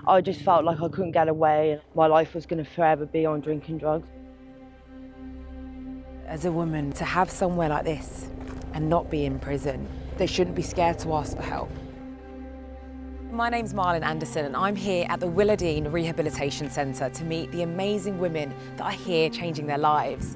I just felt like I couldn't get away and my life was going to forever be on drinking drugs. As a woman, to have somewhere like this and not be in prison, they shouldn't be scared to ask for help. My name's Malin Andersson and I'm here at the Willardine Rehabilitation Centre to meet the amazing women that are here changing their lives.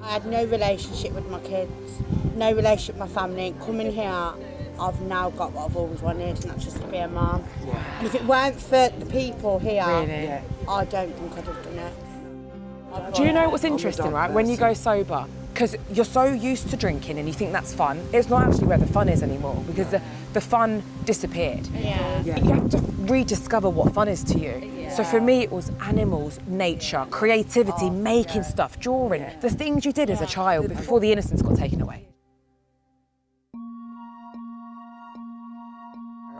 I had no relationship with my kids, no relationship with my family. Coming here, I've now got what I've always wanted, and that's just to be a mum. Yeah. And if it weren't for the people here, Really? I don't think I'd have done it. Do you know what's interesting, right? When you go sober, because you're so used to drinking and you think that's fun, it's not actually where the fun is anymore, because the fun disappeared. Yeah. You have to rediscover what fun is to you. Yeah. So for me, it was animals, nature, creativity, making stuff, drawing, the things you did as a child before the innocence got taken away.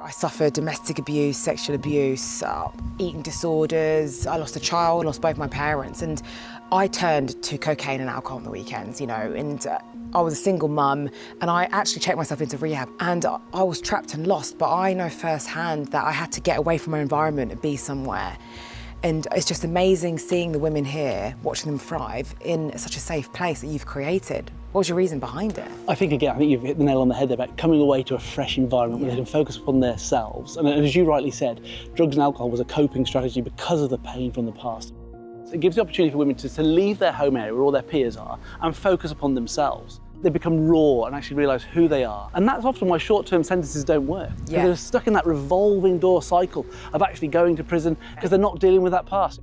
I suffered domestic abuse, sexual abuse, eating disorders. I lost a child, lost both my parents, and I turned to cocaine and alcohol on the weekends, you know, and I was a single mum, and I actually checked myself into rehab, and I was trapped and lost, but I know firsthand that I had to get away from my environment and be somewhere. And it's just amazing seeing the women here, watching them thrive in such a safe place that you've created. What was your reason behind it? I think you've hit the nail on the head there about coming away to a fresh environment where they can focus upon themselves. And as you rightly said, drugs and alcohol was a coping strategy because of the pain from the past. So it gives the opportunity for women to leave their home area where all their peers are and focus upon themselves. They become raw and actually realise who they are. And that's often why short-term sentences don't work. Because they're stuck in that revolving door cycle of actually going to prison because they're not dealing with that past.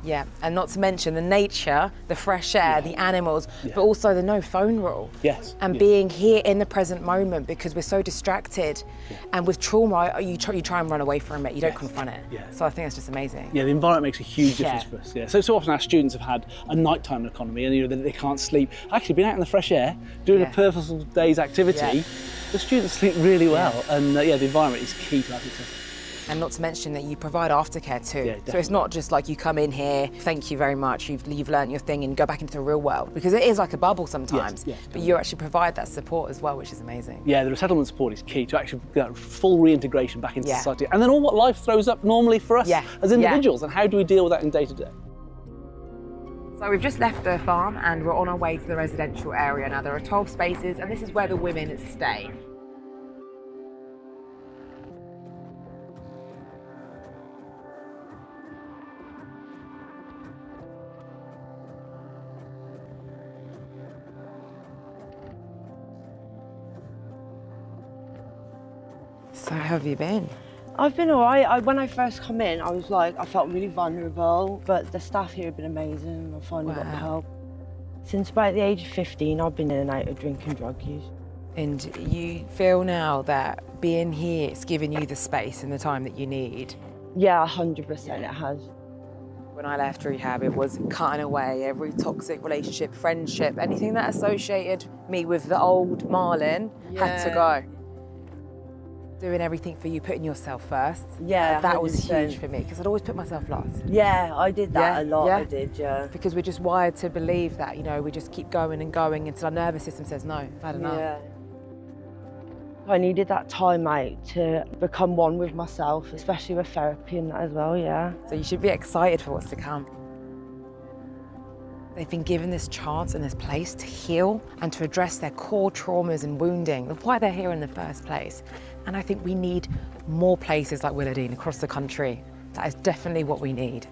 Yeah, and not to mention the nature, the fresh air, the animals, but also the no phone rule. Yes. And being here in the present moment because we're so distracted. And with trauma, you try and run away from it, you don't confront it. Yeah. So I think that's just amazing. Yeah, the environment makes a huge difference for us. Yeah. So often our students have had a nighttime economy and they can't sleep. Actually, being out in the fresh air, doing a purposeful day's activity, the students sleep really well. And the environment is key to that success. And not to mention that you provide aftercare too. Yeah, so it's not just like you come in here, thank you very much, you've learned your thing and go back into the real world. Because it is like a bubble sometimes, but you actually provide that support as well, which is amazing. Yeah, the resettlement support is key to actually get full reintegration back into society. And then all what life throws up normally for us as individuals, and how do we deal with that in day to day? So we've just left the farm and we're on our way to the residential area. Now there are 12 spaces and this is where the women stay. So how have you been? I've been all right. When I first come in, I felt really vulnerable, but the staff here have been amazing. I finally got the help. Since about the age of 15, I've been in and out of drink and drug use. And you feel now that being here, it's given you the space and the time that you need? Yeah, 100% it has. When I left rehab, it was cutting away every toxic relationship, friendship, anything that associated me with the old Malin had to go. Doing everything for you, putting yourself first. Yeah, that was 100%. huge for me because I'd always put myself last. Yeah, I did that a lot. I did, Because we're just wired to believe that, you know, we just keep going and going until our nervous system says no, I've had enough. Yeah. I needed that time out to become one with myself, especially with therapy and that as well, So you should be excited for what's to come. They've been given this chance and this place to heal and to address their core traumas and wounding of why they're here in the first place. And I think we need more places like Willardine across the country. That is definitely what we need.